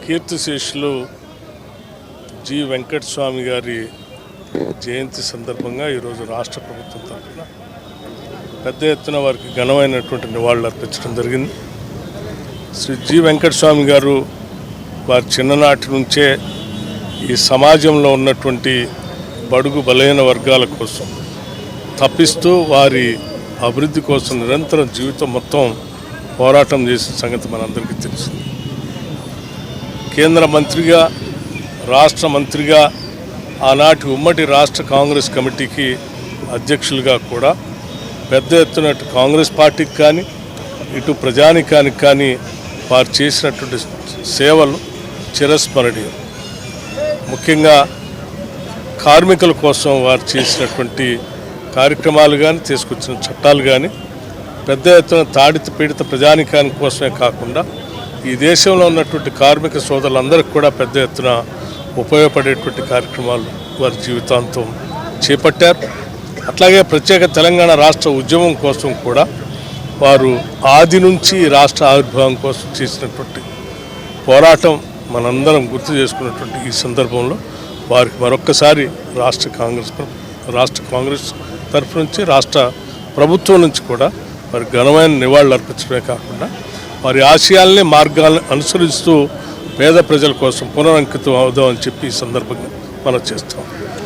కీర్తిశేషులు జి వెంకటస్వామి గారి జయంతి సందర్భంగా ఈరోజు రాష్ట్ర ప్రభుత్వం తరఫున పెద్ద ఎత్తున వారికి ఘనమైనటువంటి నివాళులు అర్పించడం జరిగింది. శ్రీ జి వెంకటస్వామి గారు వారి చిన్ననాటి నుంచే ఈ సమాజంలో ఉన్నటువంటి బడుగు బలహీన వర్గాల కోసం తప్పిస్తూ వారి అభివృద్ధి కోసం నిరంతరం జీవితం మొత్తం పోరాటం చేసిన సంగతి మనందరికీ తెలిసింది. కేంద్ర మంత్రిగా, రాష్ట్ర మంత్రిగా, ఆనాటి ఉమ్మడి రాష్ట్ర కాంగ్రెస్ కమిటీకి అధ్యక్షులుగా కూడా పెద్ద ఎత్తున అటు కాంగ్రెస్ పార్టీకి కానీ ఇటు ప్రజానికానికి కానీ వారు చేసినటువంటి సేవలు చిరస్మరణీయం. ముఖ్యంగా కార్మికుల కోసం వారు చేసినటువంటి కార్యక్రమాలు కానీ, తీసుకొచ్చిన చట్టాలు కానీ పెద్ద ఎత్తున తాడిత పీడిత ప్రజానికానికి కోసమే కాకుండా ఈ దేశంలో ఉన్నటువంటి కార్మిక సోదరులందరికీ కూడా పెద్ద ఎత్తున ఉపయోగపడేటువంటి కార్యక్రమాలు వారి జీవితాంతం చేపట్టారు. అట్లాగే ప్రత్యేక తెలంగాణ రాష్ట్ర ఉద్యమం కోసం కూడా వారు ఆది నుంచి రాష్ట్ర ఆవిర్భావం కోసం చేసినటువంటి పోరాటం మనందరం గుర్తు చేసుకున్నటువంటి ఈ సందర్భంలో వారికి మరొక్కసారి రాష్ట్ర కాంగ్రెస్ తరఫు నుంచి, రాష్ట్ర ప్రభుత్వం నుంచి కూడా వారి ఘనమైన నివాళులు అర్పించడమే కాకుండా వారి ఆశయాల్ని, మార్గాలను అనుసరిస్తూ పేద ప్రజల కోసం పునరంకితం అవుదామని చెప్పి ఈ సందర్భంగా మనం చేస్తాం.